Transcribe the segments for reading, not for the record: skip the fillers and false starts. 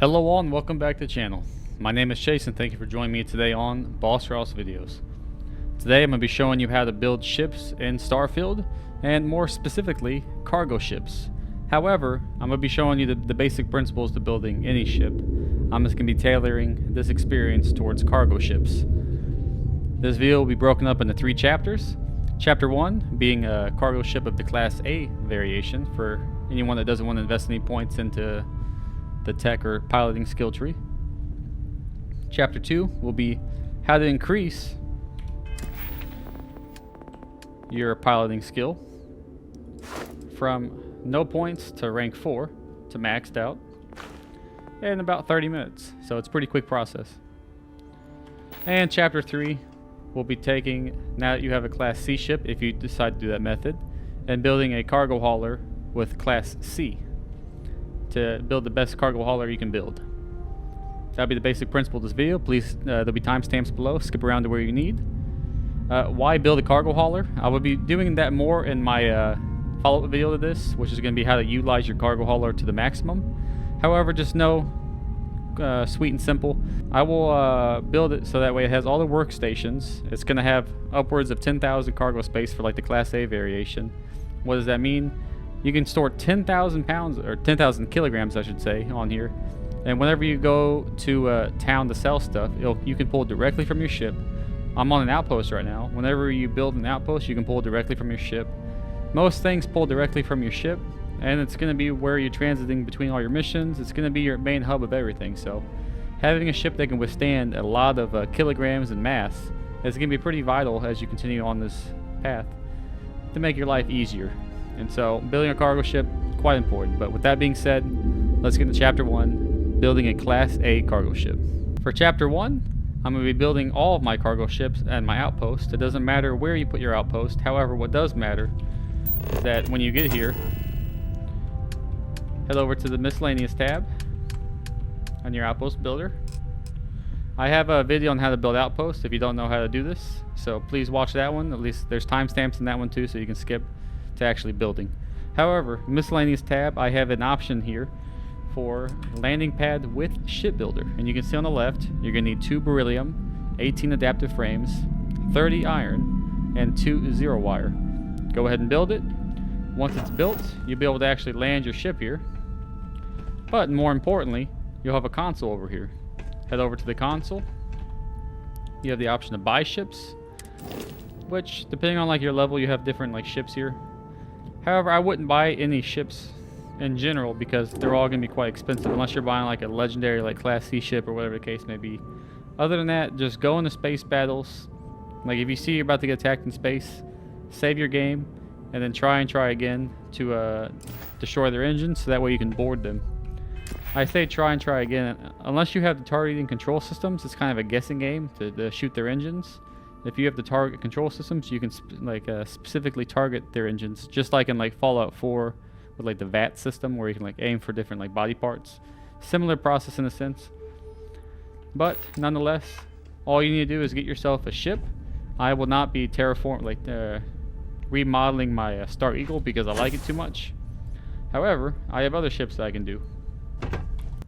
Hello all and welcome back to the channel. My name is Chase and thank you for joining me today on Boss Ross Videos. Today I'm going to be showing you how to build ships in Starfield, and more specifically cargo ships. However, I'm going to be showing you the basic principles to building any ship. I'm just going to be tailoring this experience towards cargo ships. This video will be broken up into 3 chapters. Chapter 1 being a cargo ship of the Class A variation for anyone that doesn't want to invest any points into the tech or piloting skill tree. Chapter 2 will be how to increase your piloting skill from no points to rank 4 to maxed out in about 30 minutes. So it's a pretty quick process. And Chapter 3 will be taking, now that you have a Class C ship, if you decide to do that method, and building a cargo hauler with Class C to build the best cargo hauler you can build. That'll be the basic principle of this video. Please, there'll be timestamps below. Skip around to where you need. Why build a cargo hauler? I will be doing that more in my follow-up video to this, which is going to be how to utilize your cargo hauler to the maximum. However, just know, sweet and simple, I will build it so that way it has all the workstations. It's going to have upwards of 10,000 cargo space for like the Class A variation. What does that mean? You can store 10,000 pounds, or 10,000 kilograms I should say, on here. And whenever you go to town to sell stuff, you can pull directly from your ship. I'm on an outpost right now. Whenever you build an outpost, you can pull directly from your ship. Most things pull directly from your ship, and it's going to be where you're transiting between all your missions. It's going to be your main hub of everything. So having a ship that can withstand a lot of kilograms and mass is going to be pretty vital as you continue on this path to make your life easier. And so building a cargo ship, quite important. But with that being said, let's get to Chapter 1, building a Class A cargo ship. For Chapter 1, I'm going to be building all of my cargo ships and my outpost. It doesn't matter where you put your outpost. However, what does matter is that when you get here, head over to the miscellaneous tab on your outpost builder. I have a video on how to build outposts if you don't know how to do this. So please watch that one. At least there's timestamps in that one too, so you can skip to actually building. However, miscellaneous tab, I have an option here for landing pad with shipbuilder, and you can see on the left you're gonna need 2 beryllium, 18 adaptive frames, 30 iron, and 2 zero wire. Go ahead and build it. Once it's built, you'll be able to actually land your ship here, but more importantly, you'll have a console over here. Head over to the console. You have the option to buy ships, which depending on like your level, you have different like ships here. However, I wouldn't buy any ships in general because they're all going to be quite expensive unless you're buying like a legendary like Class C ship or whatever the case may be. Other than that, just go into space battles. Like if you see you're about to get attacked in space, save your game and then try again to destroy their engines so that way you can board them. I say try again. Unless you have the targeting control systems, it's kind of a guessing game to shoot their engines. If you have the target control systems, you can specifically target their engines, just like in like Fallout 4 with like the VAT system where you can like aim for different like body parts. Similar process in a sense, but nonetheless, all you need to do is get yourself a ship. I will not be remodeling my Star Eagle because I like it too much. However, I have other ships that I can do.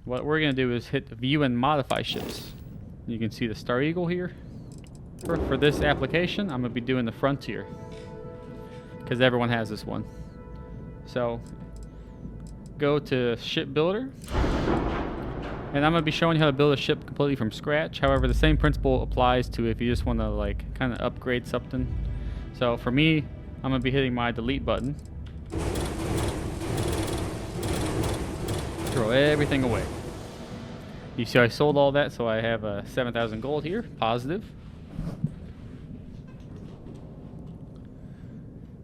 What we're gonna do is hit view and modify ships. You can see the Star Eagle here. For this application, I'm going to be doing the Frontier because everyone has this one. So go to Ship Builder, and I'm going to be showing you how to build a ship completely from scratch. However, the same principle applies to if you just want to like kind of upgrade something. So for me, I'm going to be hitting my delete button. Throw everything away. You see I sold all that, so I have 7,000 gold here, positive.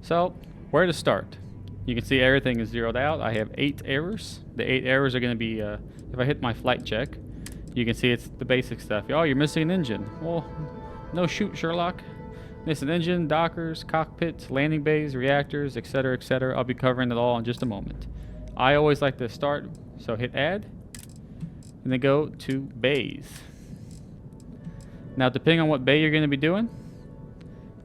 So, where to start? You can see everything is zeroed out. I have 8 errors. The 8 errors are going to be, if I hit my flight check, you can see it's the basic stuff. Oh, you're missing an engine. Well, no shoot, Sherlock. Missing engine, dockers, cockpits, landing bays, reactors, etc., etc. I'll be covering it all in just a moment. I always like to start, so hit add, and then go to bays. Now, depending on what bay you're going to be doing,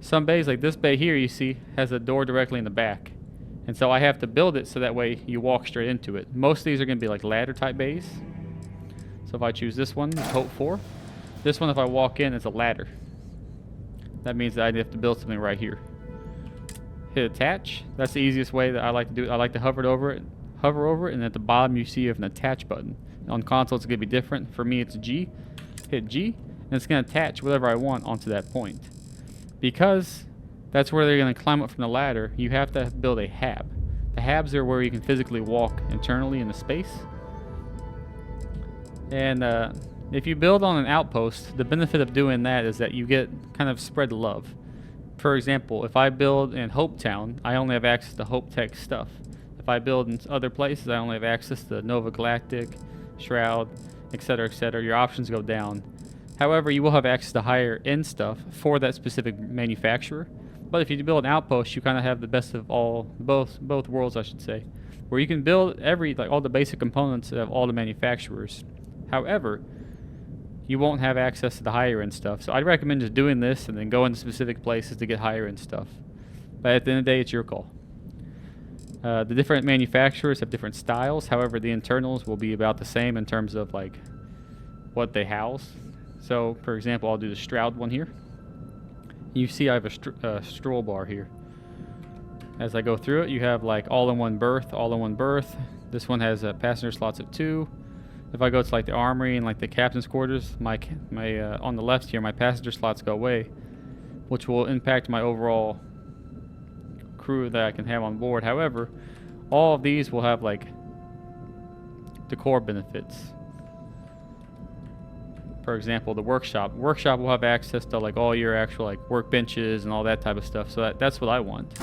some bays, like this bay here, you see, has a door directly in the back. And so I have to build it so that way you walk straight into it. Most of these are going to be like ladder type bays. So if I choose this one, Hope 4. This one, if I walk in, it's a ladder. That means that I have to build something right here. Hit attach. That's the easiest way that I like to do it. I like to hover over it, and at the bottom you see you have an attach button. On console it's going to be different. For me it's G. Hit G, and it's going to attach whatever I want onto that point. Because that's where they're going to climb up from the ladder, you have to build a hab. The habs are where you can physically walk internally in the space. And if you build on an outpost, the benefit of doing that is that you get kind of spread love. For example, if I build in Hope Town, I only have access to Hope Tech stuff. If I build in other places, I only have access to Nova Galactic, Shroud, etc., etc. Your options go down. However, you will have access to higher end stuff for that specific manufacturer. But if you build an outpost, you kind of have the best of both worlds, I should say, where you can build all the basic components of all the manufacturers. However, you won't have access to the higher end stuff. So I'd recommend just doing this and then going to specific places to get higher end stuff. But at the end of the day, it's your call. The different manufacturers have different styles. However, the internals will be about the same in terms of like what they house. So, for example, I'll do the Shroud one here. You see I have a stroll bar here. As I go through it, you have like all-in-one berth. This one has passenger slots of 2. If I go to like the armory and like the captain's quarters, my on the left here, my passenger slots go away, which will impact my overall crew that I can have on board. However, all of these will have like decor benefits. For example, the workshop will have access to like all your actual like workbenches and all that type of stuff. So that's what I want.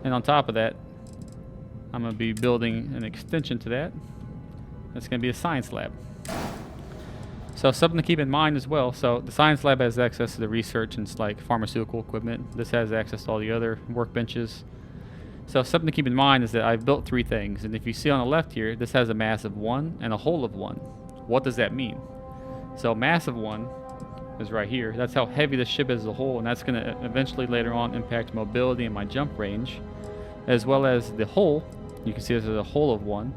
And on top of that, I'm going to be building an extension to that. That's going to be a science lab. So something to keep in mind as well. So the science lab has access to the research and like pharmaceutical equipment. This has access to all the other workbenches. So something to keep in mind is that I've built 3 things. And if you see on the left here, this has a mass of 1 and a hole of 1. What does that mean? So mass of 1 is right here. That's how heavy the ship is as a whole, and that's going to eventually later on impact mobility and my jump range, as well as the hole. You can see this is a hole of 1.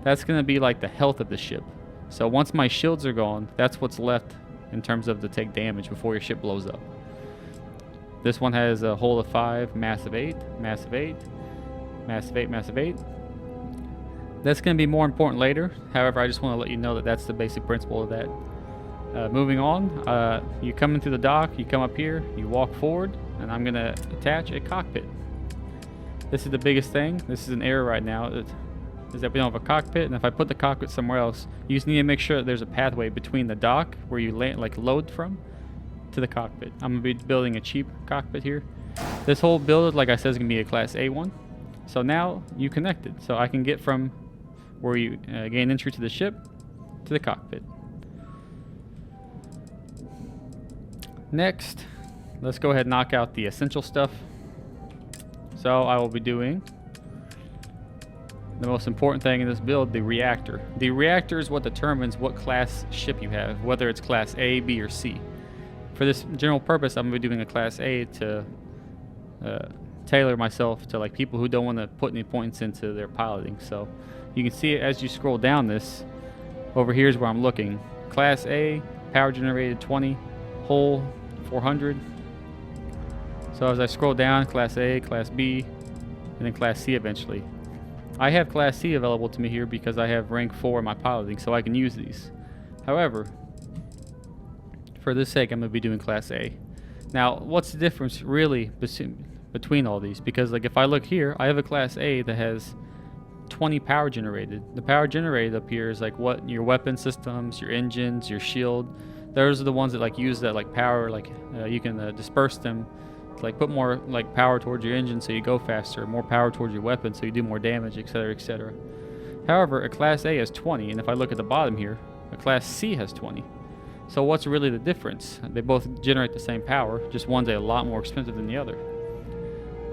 That's going to be like the health of the ship. So once my shields are gone, that's what's left in terms of to take damage before your ship blows up. This one has a hole of 5, mass of 8, mass of 8, mass of 8, mass of 8. That's going to be more important later. However, I just want to let you know that that's the basic principle of that. Moving on, you come into the dock, you come up here, you walk forward, and I'm going to attach a cockpit. This is the biggest thing. This is an error right now, is that we don't have a cockpit, and if I put the cockpit somewhere else, you just need to make sure that there's a pathway between the dock, where you load from, to the cockpit. I'm going to be building a cheap cockpit here. This whole build, like I said, is going to be a Class A one. So now you connect it. So I can get from where you gain entry to the ship to the cockpit. Next, let's go ahead and knock out the essential stuff. So I will be doing the most important thing in this build, the reactor. The reactor is what determines what class ship you have, whether it's Class A, B, or C. For this general purpose, I'm going to be doing a Class A to tailor myself to like people who don't want to put any points into their piloting. So you can see it as you scroll down this. Over here is where I'm looking. Class A, power generated 20, hull 400. So as I scroll down, Class A, Class B, and then Class C eventually. I have Class C available to me here because I have rank 4 in my piloting, so I can use these. However, for this sake, I'm going to be doing Class A. Now, what's the difference really between all these? Because like if I look here, I have a Class A that has 20 power generated. The power generated up here is like what your weapon systems, your engines, your shield. Those are the ones that like use that like power, like you can disperse them to like put more like power towards your engine so you go faster, more power towards your weapon so you do more damage, etc., etc. However, a Class A has 20, and if I look at the bottom here, a Class C has 20. So what's really the difference? They both generate the same power, just one's a lot more expensive than the other.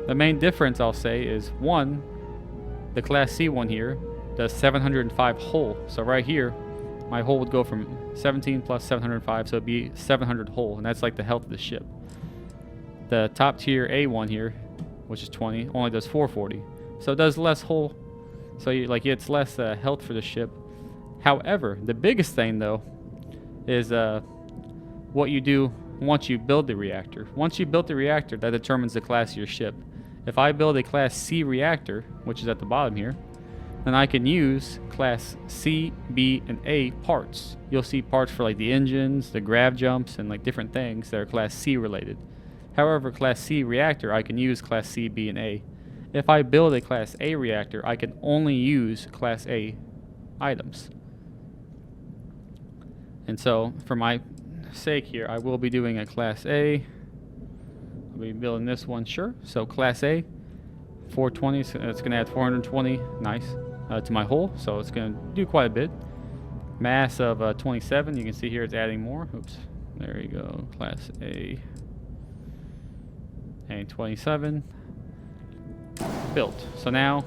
The main difference, I'll say, is one, the Class C one here does 705 hull. So right here, my hull would go from 17 plus 705, so it'd be 700 hull, and that's like the health of the ship. The top tier A1 here, which is 20, only does 440. So it does less hull, so it's less health for the ship. However, the biggest thing though is what you do once you build the reactor. Once you build the reactor, that determines the class of your ship. If I build a class C reactor, which is at the bottom here, then I can use class C, B, and A parts. You'll see parts for like the engines, the grav jumps, and like different things that are class C related. However, class C reactor, I can use class C, B, and A. If I build a class A reactor, I can only use class A items. And so, for my sake here, I will be doing a class A. I'll be building this one, sure. So class A, 420, so it's going to add 420, nice, to my hull. So it's going to do quite a bit. Mass of 27, you can see here it's adding more. Oops, there you go, class A. And 27, built. So now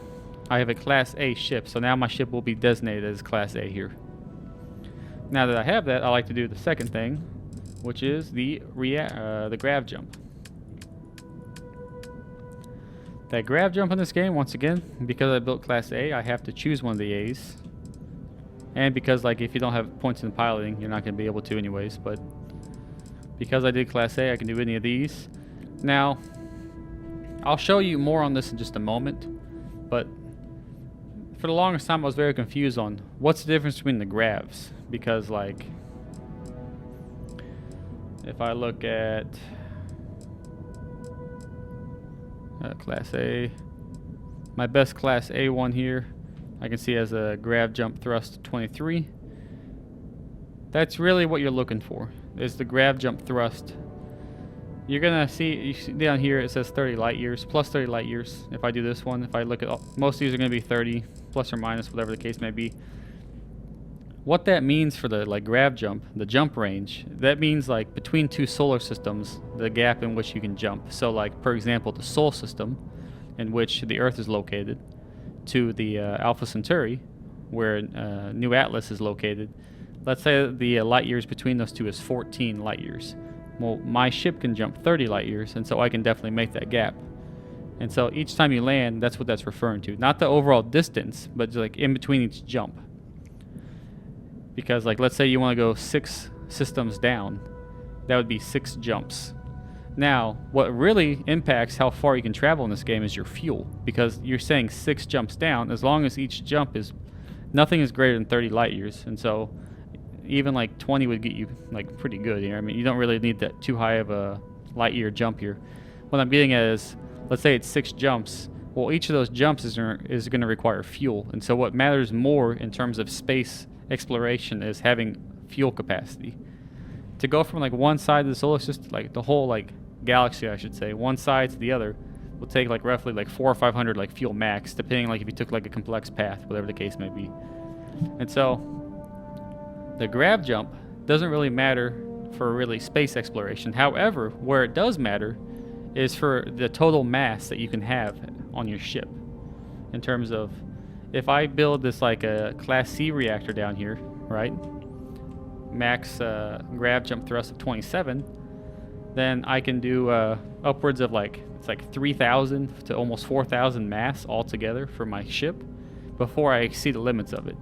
I have a class A ship. So now my ship will be designated as class A here. Now that I have that, I like to do the second thing, which is the grav jump. That grav jump in this game, once again, because I built class A, I have to choose one of the A's. And because like if you don't have points in piloting, you're not going to be able to anyways, but because I did class A, I can do any of these. Now, I'll show you more on this in just a moment, but for the longest time I was very confused on what's the difference between the gravs, because like if I look at class A, my best class A one here, I can see has a grav jump thrust 23. That's really what you're looking for, is the grav jump thrust. You're gonna see, you see down here it says 30 light years, plus 30 light years. If I do this one, if I look at most of these are gonna be 30 plus or minus, whatever the case may be. What that means for the like grav jump, the jump range, that means like between two solar systems, the gap in which you can jump. So like for example, the Sol system, in which the Earth is located, to the Alpha Centauri, where New Atlas is located. Let's say the light years between those two is 14 light years. Well, my ship can jump 30 light years, and so I can definitely make that gap. And so each time you land, that's what that's referring to. Not the overall distance, but like in between each jump. Because like let's say you want to go 6 systems down, that would be 6 jumps. Now, what really impacts how far you can travel in this game is your fuel, because you're saying 6 jumps down, as long as each jump is, nothing is greater than 30 light years, and so even like 20 would get you like pretty good here. I mean, you don't really need that too high of a light year jump here. What I'm getting at is, let's say it's 6 jumps. Well, each of those jumps is going to require fuel, and so what matters more in terms of space exploration is having fuel capacity. To go from like one side of the solar system, like the whole like galaxy, I should say, one side to the other, will take like roughly like 400 or 500 like fuel max, depending like if you took like a complex path, whatever the case may be. And so the grav jump doesn't really matter for really space exploration. However, where it does matter is for the total mass that you can have on your ship. In terms of, if I build this like a class C reactor down here, right? Max grav jump thrust of 27, then I can do upwards of like, it's like 3,000 to almost 4,000 mass altogether for my ship before I exceed the limits of it.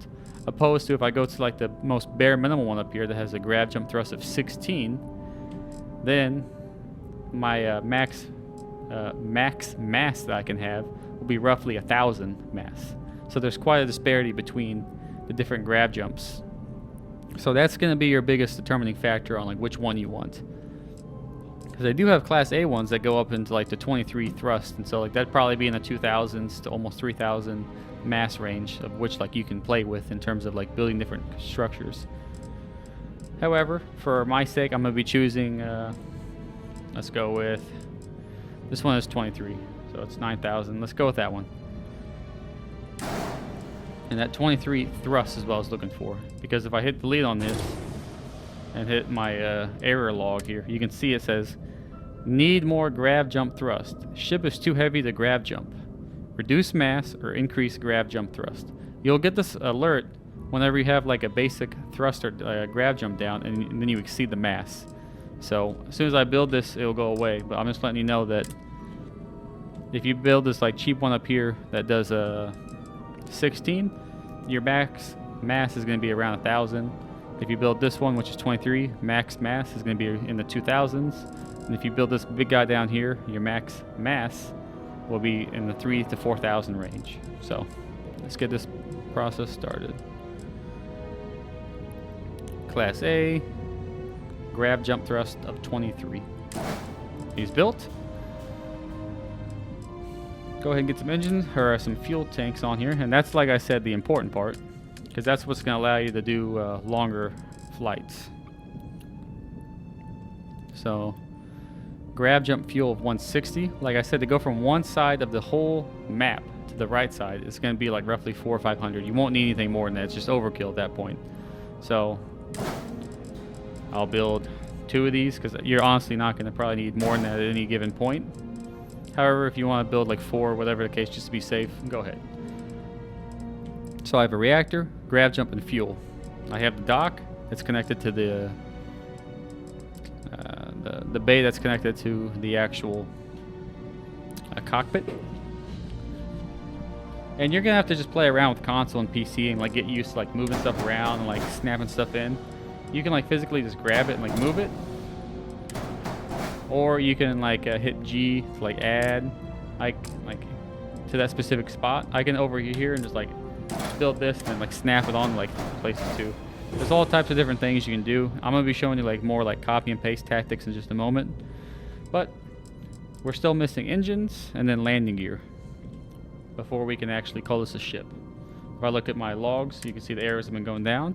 Opposed to if I go to like the most bare minimum one up here that has a grav jump thrust of 16, then my max mass that I can have will be roughly 1,000 mass. So there's quite a disparity between the different grav jumps. So that's going to be your biggest determining factor on like which one you want. Because they do have class A ones that go up into like the 23 thrust, and so like that'd probably be in the 2,000s to almost 3,000 mass range, of which like you can play with in terms of like building different structures. However, for my sake, I'm going to be choosing, let's go with, this one is 23, so it's 9,000. Let's go with that one. And that 23 thrust is what I was looking for, because if I hit delete on this and hit my error log here, you can see it says need more grav jump thrust. Ship is too heavy to grav jump. Reduce mass or increase grav jump thrust. You'll get this alert whenever you have like a basic thrust or grav jump down, and then you exceed the mass. So as soon as I build this, it'll go away. But I'm just letting you know that if you build this like cheap one up here that does 16, your max mass is going to be around 1,000. If you build this one, which is 23, max mass is going to be in the 2,000s. And if you build this big guy down here, your max mass will be in the 3,000 to 4,000 range. So let's get this process started. Class A, grav jump thrust of 23. He's built. Go ahead and get some engines or some fuel tanks on here, and that's, like I said, the important part, because that's what's going to allow you to do longer flights. So grav jump fuel of 160. Like I said, to go from one side of the whole map to the right side, it's going to be like roughly 400 or 500. You won't need anything more than that. It's just overkill at that point. So I'll build 2 of these, because you're honestly not going to probably need more than that at any given point. However, if you want to build like 4, whatever the case, just to be safe, go ahead. So I have a reactor, grav jump, and fuel. I have the dock that's connected to the bay that's connected to the actual cockpit. And you're gonna have to just play around with console and PC and like get used to like moving stuff around and like snapping stuff in. You can like physically just grab it and like move it, or you can like hit G to like add like to that specific spot. I can over here and just like build this and then like snap it on like places too. There's all types of different things you can do. I'm gonna be showing you like more like copy and paste tactics in just a moment, but we're still missing engines and then landing gear before we can actually call this a ship. If I look at my logs, you can see the arrows have been going down.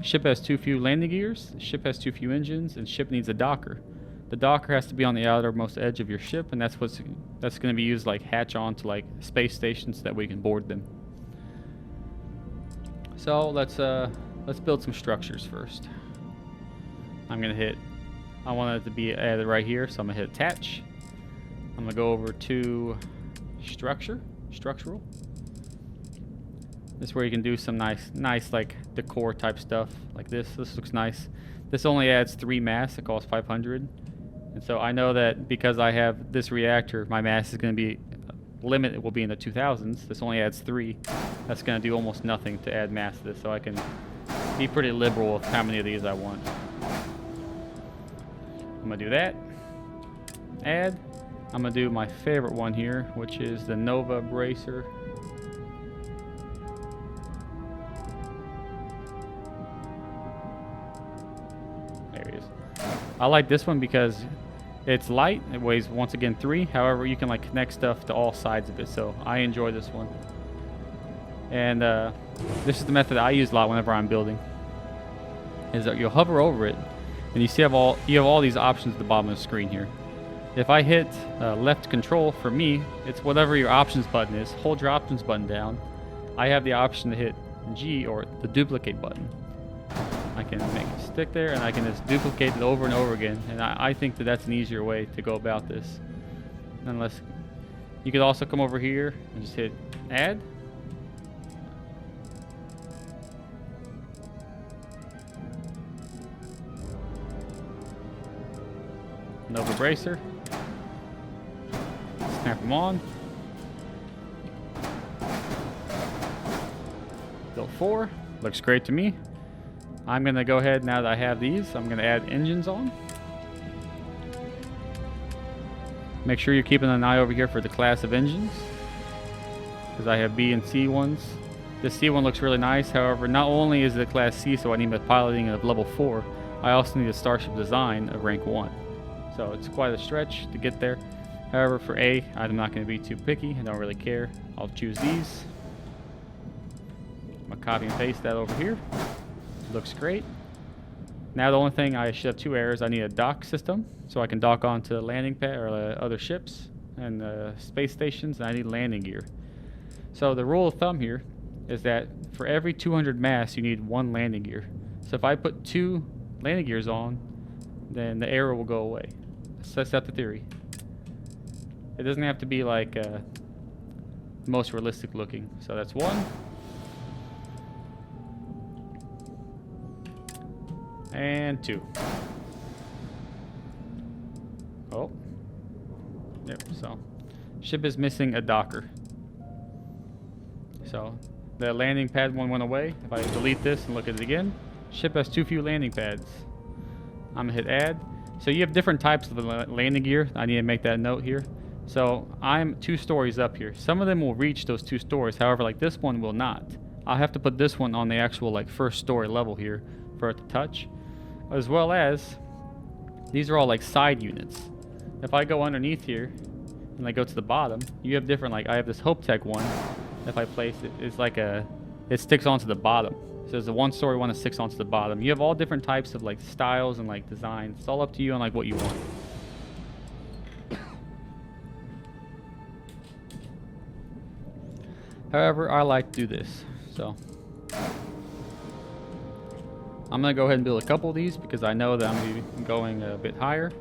Ship has too few landing gears, ship has too few engines, and ship needs a docker. The docker has to be on the outermost edge of your ship, and that's going to be used like hatch on to like space stations so that we can board them. So let's build some structures first. I want it to be added right here, so I'm gonna hit attach. I'm gonna go over to structural. This is where you can do some nice like decor type stuff like this. This looks nice. This only adds 3 mass. It costs 500. And so I know that because I have this reactor, my mass is going to be limit. It will be in the 2,000s. This only adds 3. That's going to do almost nothing to add mass to this. So I can be pretty liberal with how many of these I want. I'm going to do that. Add. I'm going to do my favorite one here, which is the Nova Bracer. I like this one because it's light. It weighs, once again, 3. However, you can like connect stuff to all sides of it. So I enjoy this one. And this is the method I use a lot whenever I'm building. Is that you'll hover over it, and you have all these options at the bottom of the screen here. If I hit left control, for me, it's whatever your options button is. Hold your options button down. I have the option to hit G, or the duplicate button. I can make it stick there, and I can just duplicate it over and over again. And I think that that's an easier way to go about this. Unless you could also come over here and just hit add. Nova Bracer. Snap them on. Build 4. Looks great to me. I'm going to go ahead, now that I have these, I'm going to add engines on. Make sure you're keeping an eye over here for the class of engines, because I have B and C ones. This C one looks really nice. However, not only is it class C, so I need a piloting of level 4, I also need a Starship design of rank 1. So it's quite a stretch to get there. However, for A, I'm not going to be too picky. I don't really care. I'll choose these. I'm going to copy and paste that over here. Looks great. Now the only thing, I should have 2 errors. I need a dock system so I can dock onto the landing pad or other ships and space stations, and I need landing gear. So the rule of thumb here is that for every 200 mass you need 1 landing gear. So if I put 2 landing gears on, then the error will go away. So that's the theory. It doesn't have to be like the most realistic looking. So that's 1. And 2. Oh. Yep, so ship is missing a docker. So The landing pad one went away. If I delete this and look at it again, ship has too few landing pads. I'm gonna hit add. So you have different types of landing gear. I need to make that note here. So I'm 2 stories up here. Some of them will reach those 2 stories. However, like this one will not. I'll have to put this one on the actual like 1st story level here for it to touch. As well as these are all like side units. If I go underneath here and I go to the bottom, you have different, like I have this Hope Tech one. If I place it, it's like it sticks onto the bottom. So there's a 1-story one that sticks onto the bottom. You have all different types of like styles and like designs. It's all up to you on like what you want. However, I like to do this. So I'm gonna go ahead and build a couple of these because I know that I'm gonna be going a bit higher.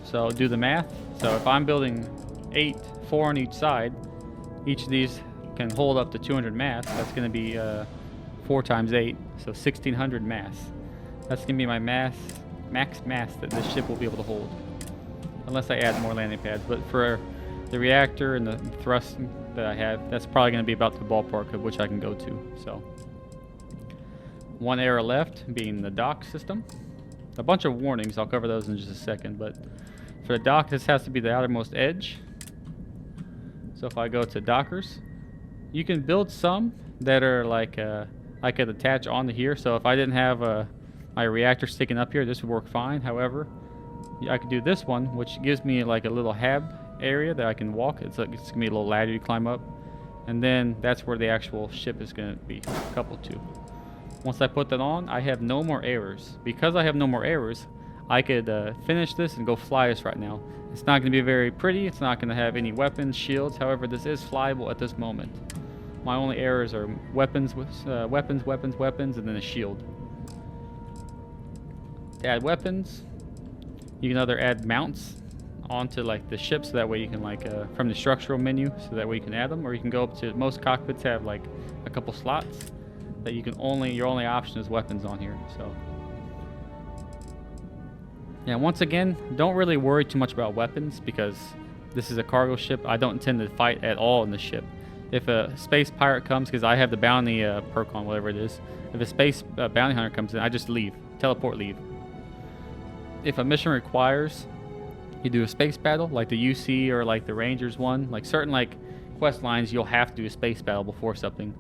So do the math. So if I'm building 8, 4 on each side, each of these can hold up to 200 mass. That's going to be 4 times 8, so 1600 mass. That's going to be my max mass that this ship will be able to hold, unless I add more landing pads. But for the reactor and the thrust that I have, that's probably going to be about the ballpark of which I can go to. So 1 error left, being the dock system. A bunch of warnings, I'll cover those in just a second, but for the dock, this has to be the outermost edge. So if I go to dockers, you can build some that are like I could attach onto here. So if I didn't have my reactor sticking up here, this would work fine. However, I could do this one, which gives me like a little hab area that I can walk. It's gonna be a little ladder you climb up, and then that's where the actual ship is gonna be coupled to. Once I put that on, I have no more errors. Because I have no more errors, I could finish this and go fly this right now. It's not going to be very pretty. It's not going to have any weapons, shields. However, this is flyable at this moment. My only errors are weapons, weapons, and then a shield. To add weapons, you can either add mounts onto like the ship, so that way you can like from the structural menu, so that way you can add them, or you can go up to most cockpits have like a couple slots that you can your only option is weapons on here. So yeah, once again, don't really worry too much about weapons because this is a cargo ship. I don't intend to fight at all in the ship. If a space pirate comes, because I have the bounty perk on, whatever it is, if a space bounty hunter comes in, I just leave, teleport, leave. If a mission requires you do a space battle, like the UC or like the Rangers one, like certain like quest lines, you'll have to do a space battle before something.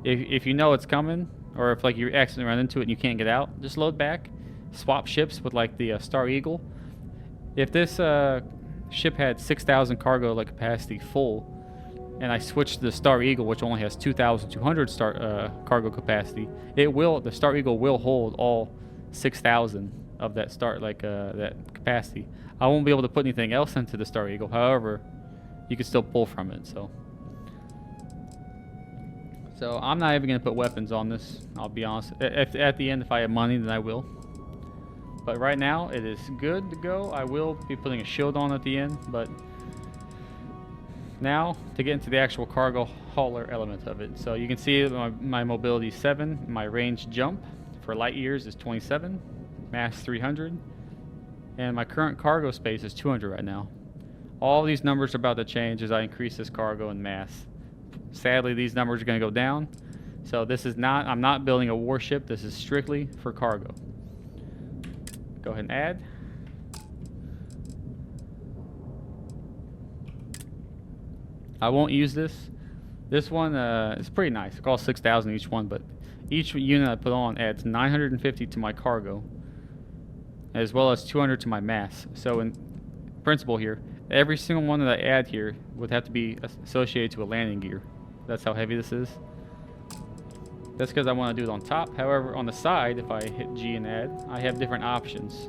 If you know it's coming, or if like you accidentally run into it and you can't get out, just load back, swap ships with like the Star Eagle. If this ship had 6,000 cargo like capacity full, and I switched to the Star Eagle, which only has 2,200 cargo capacity, the Star Eagle will hold all 6,000 of that that capacity. I won't be able to put anything else into the Star Eagle. However, you can still pull from it. So I'm not even going to put weapons on this, I'll be honest. At the end, if I have money, then I will. But right now, it is good to go. I will be putting a shield on at the end, but now to get into the actual cargo hauler element of it. So you can see my mobility is 7, my range jump for light years is 27, mass 300, and my current cargo space is 200 right now. All these numbers are about to change as I increase this cargo and mass. Sadly, these numbers are going to go down. So I'm not building a warship. This is strictly for cargo. Go ahead and add. I won't use this. This one is pretty nice. It costs 6,000 each one, but each unit I put on adds 950 to my cargo, as well as 200 to my mass. So in principle here, every single one that I add here would have to be associated to a landing gear. That's how heavy this is. That's because I want to do it on top. However, on the side, if I hit G and add, I have different options.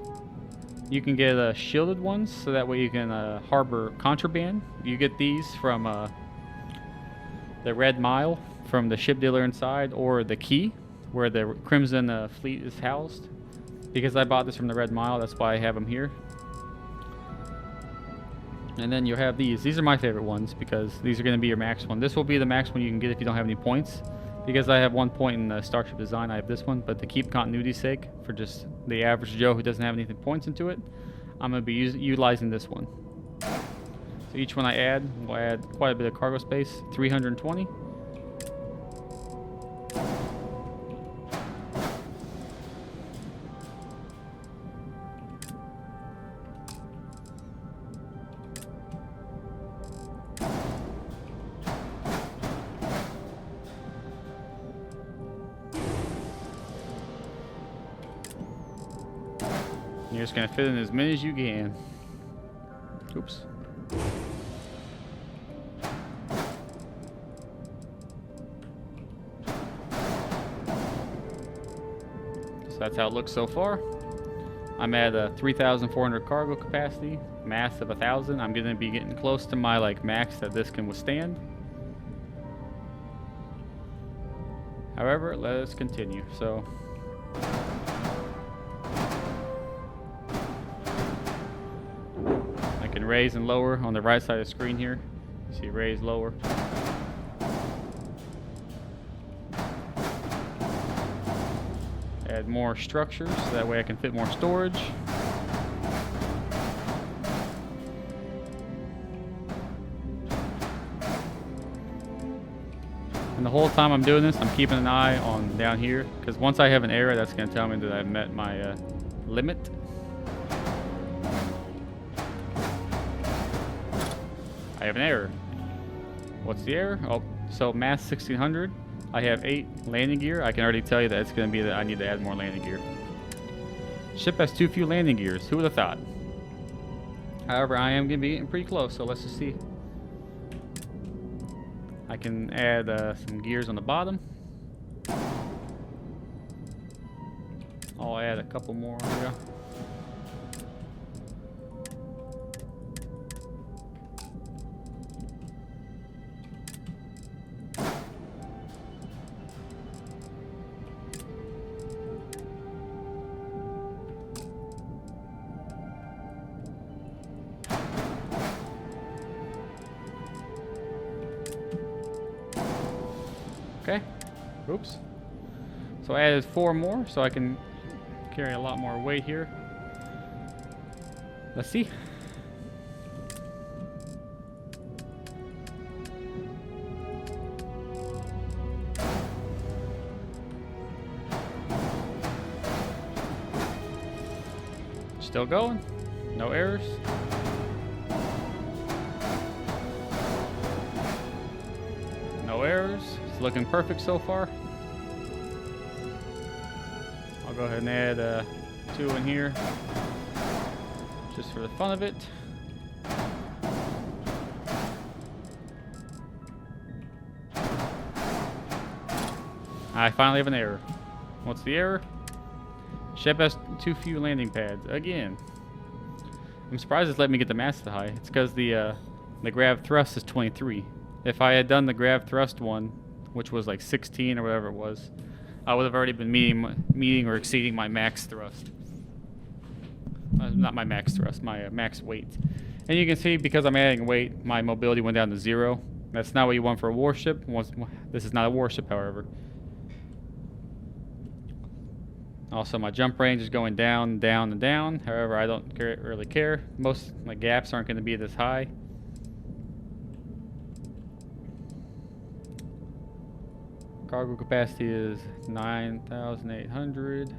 You can get shielded ones, so that way you can harbor contraband. You get these from the Red Mile, from the ship dealer inside, or the Key, where the Crimson fleet is housed. Because I bought this from the Red Mile, that's why I have them here. And then you have these. These are my favorite ones because these are going to be your max one. This will be the max one you can get if you don't have any points. Because I have 1 point in Starship Design, I have this one. But to keep continuity's sake, for just the average Joe who doesn't have anything points into it, I'm going to be utilizing this one. So each one I add will add quite a bit of cargo space. 320. You're just gonna fit in as many as you can. Oops. So that's how it looks so far. I'm at a 3,400 cargo capacity, mass of 1,000. I'm gonna be getting close to my max that this can withstand. However, let us continue. So. I can raise and lower on the right side of the screen here. You see raise, lower. Add more structures so that way I can fit more storage. And the whole time I'm doing this, I'm keeping an eye on down here, because once I have an error, that's going to tell me that I've met my limit. I have an error. What's the error? Oh, so mass 1600. I have 8 landing gear. I can already tell you that it's going to be that I need to add more landing gear. Ship has too few landing gears. Who would have thought? However, I am going to be getting pretty close, so let's just see. I can add some gears on the bottom. I'll add a couple more here. Okay. Oops. So I added 4 more, so I can carry a lot more weight here. Let's see. Still going. No errors. No errors. It's looking perfect so far. I'll go ahead and add 2 in here, just for the fun of it. I finally have an error. What's the error? Ship has too few landing pads. Again. I'm surprised it's let me get the mass to high. It's because the grav thrust is 23. If I had done the grav thrust one, which was like 16 or whatever it was, I would have already been meeting or exceeding my max thrust. Not my max thrust, my max weight. And you can see, because I'm adding weight, my mobility went down to 0. That's not what you want for a warship. This is not a warship, however. Also, my jump range is going down, down, and down. However, I don't really care. Most my gaps aren't going to be this high. Cargo capacity is 9,800.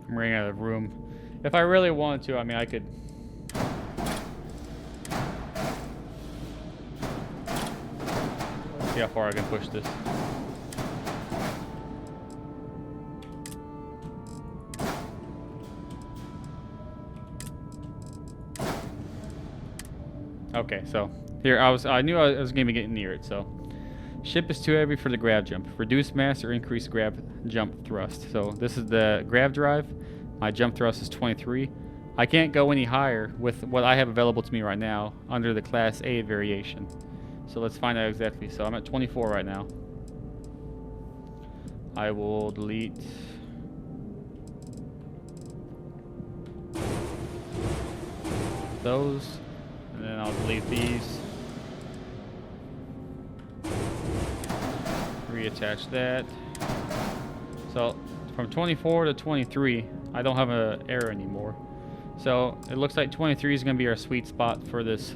I'm running out of room. If I really wanted to, I mean, I could. See how far I can push this. Okay, so here I knew I was gonna be getting near it. So, ship is too heavy for the grav jump. Reduce mass or increase grav jump thrust. So this is the grav drive. My jump thrust is 23. I can't go any higher with what I have available to me right now under the Class A variation. So let's find out exactly. So I'm at 24 right now. I will delete. those, and then I'll delete these. Reattach that. So from 24 to 23, I don't have an error anymore. So it looks like 23 is going to be our sweet spot for this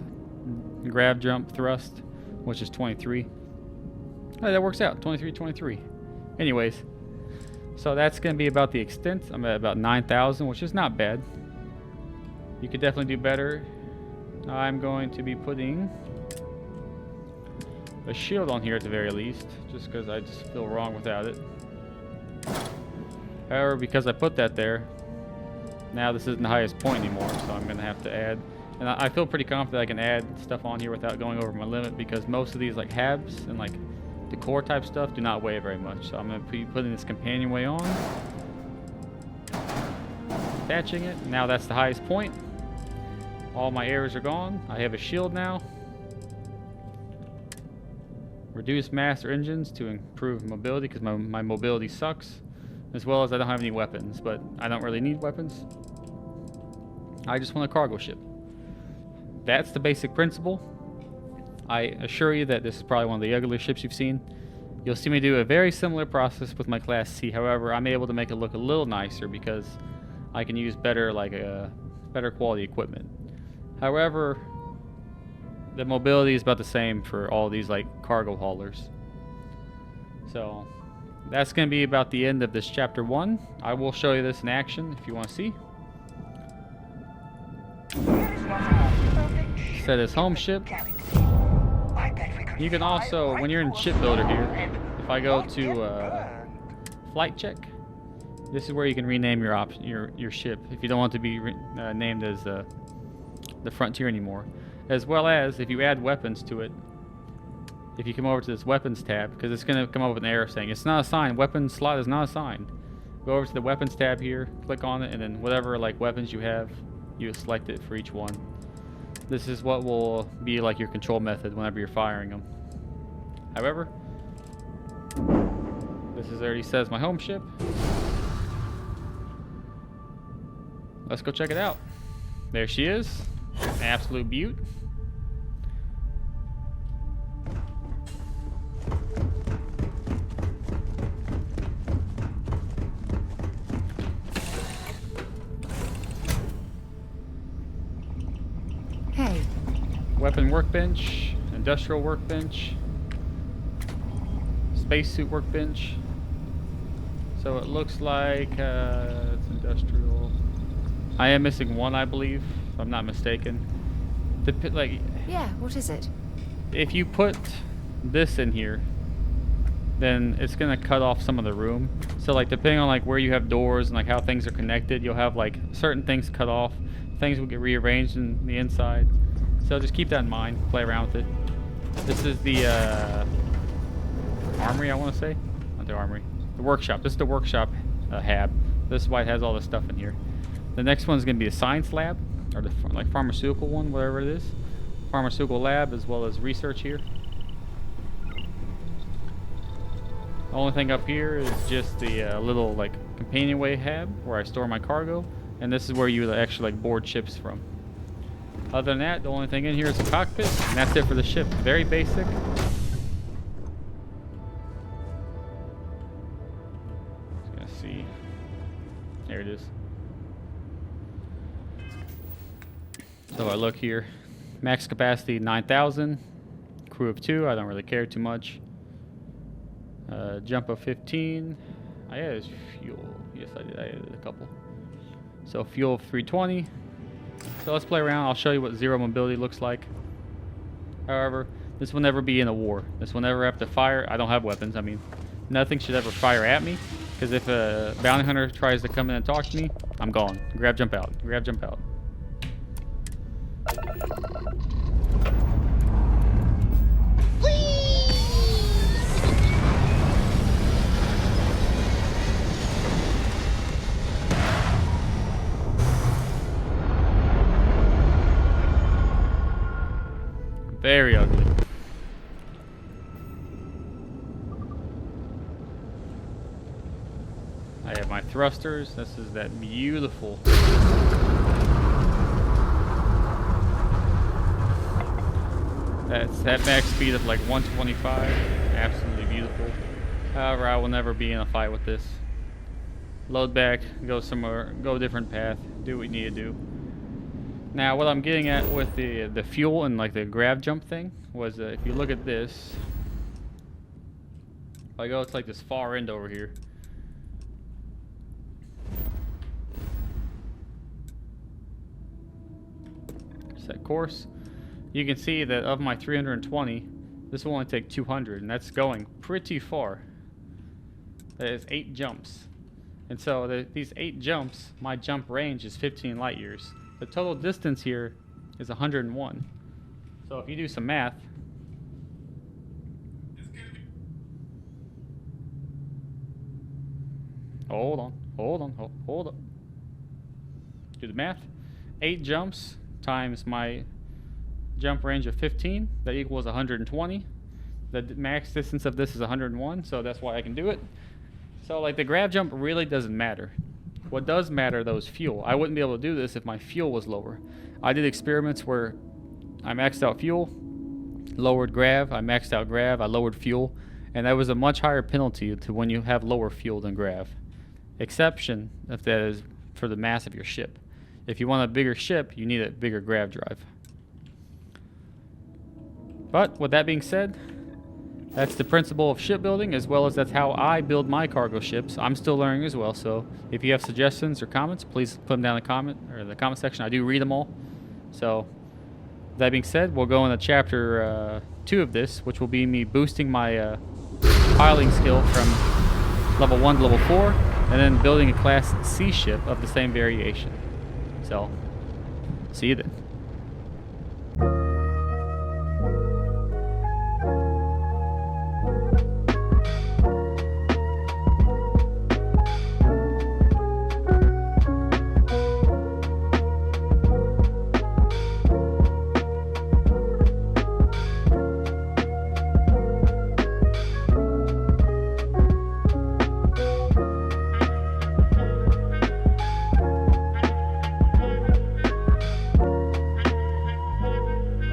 grav jump thrust, which is 23. Oh, that works out. 23, 23. Anyways, so that's going to be about the extent. I'm at about 9,000, which is not bad. You could definitely do better. I'm going to be putting a shield on here at the very least, just because I just feel wrong without it. However, because I put that there, now this isn't the highest point anymore, so I'm going to have to add. And I feel pretty confident I can add stuff on here without going over my limit, because most of these like habs and like decor type stuff do not weigh very much. So I'm going to be putting this companionway on, attaching it. Now that's the highest point. All my errors are gone. I have a shield now. Reduce mass or engines to improve mobility, because my mobility sucks. As well as I don't have any weapons, but I don't really need weapons. I just want a cargo ship. That's the basic principle. I assure you that this is probably one of the ugliest ships you've seen. You'll see me do a very similar process with my Class C. However, I'm able to make it look a little nicer because I can use better quality equipment. However, the mobility is about the same for all these like cargo haulers. So that's going to be about the end of this chapter 1. I will show you this in action if you want to see. Set as home ship. You can also, when you're in shipbuilder here, if I go to flight check, this is where you can rename your ship if you don't want to be named as the Frontier anymore. As well as if you add weapons to it, if you come over to this weapons tab, because it's going to come up with an error saying it's not assigned, weapon slot is not assigned. Go over to the weapons tab here, click on it, and then whatever like weapons you have, you select it for each one. This is what will be like your control method whenever you're firing them. However, this is already says my home ship. Let's go check it out. There she is, an absolute beaut. Hey. Weapon workbench, industrial workbench, spacesuit workbench. So it looks like it's industrial. I am missing one, I believe, if I'm not mistaken. Yeah, what is it? If you put this in here, then it's gonna cut off some of the room. So like depending on like where you have doors and like how things are connected, you'll have like certain things cut off. Things will get rearranged in the inside. So just keep that in mind. Play around with it. This is the armory, I want to say. Not the armory. The workshop. This is the workshop hab. This is why it has all this stuff in here. The next one is going to be the science lab, or the like pharmaceutical one, whatever it is. Pharmaceutical lab, as well as research here. The only thing up here is just the little like companionway hab where I store my cargo. And this is where you actually like board ships from. Other than that, the only thing in here is a cockpit, and that's it for the ship. Very basic. Just gonna see. There it is. So I look here. Max capacity 9,000. Crew of 2. I don't really care too much. Jump of 15. I added fuel. Yes, I did. I added a couple. So fuel 320. So let's play around. I'll show you what zero mobility looks like. However, this will never be in a war. This will never have to fire. I don't have weapons. I mean, nothing should ever fire at me. Because if a bounty hunter tries to come in and talk to me, I'm gone. Grab, jump out. Grab, jump out. Very ugly. I have my thrusters. This is that beautiful That's that max speed of like 125. Absolutely beautiful. However, I will never be in a fight with this. Load back, go somewhere, go a different path, do what you need to do. Now, what I'm getting at with the fuel and like the grav jump thing was if you look at this, if I go to like this far end over here, set course, you can see that of my 320, this will only take 200, and that's going pretty far. That is 8 jumps. And so these 8 jumps, my jump range is 15 light years. The total distance here is 101. So if you do some math, hold on. Do the math. 8 jumps times my jump range of 15, that equals 120. The max distance of this is 101, so that's why I can do it. So like the grav jump really doesn't matter. What does matter though is fuel. I wouldn't be able to do this if my fuel was lower. I did experiments where I maxed out fuel, lowered grav, I maxed out grav, I lowered fuel, and that was a much higher penalty to when you have lower fuel than grav. Exception if that is for the mass of your ship. If you want a bigger ship, you need a bigger grav drive. But with that being said, that's the principle of shipbuilding, as well as that's how I build my cargo ships. I'm still learning as well, so if you have suggestions or comments, please put them down in the comment section. I do read them all. So that being said, we'll go into chapter 2 of this, which will be me boosting my piloting skill from level 1 to level 4, and then building a class C ship of the same variation. So see you then.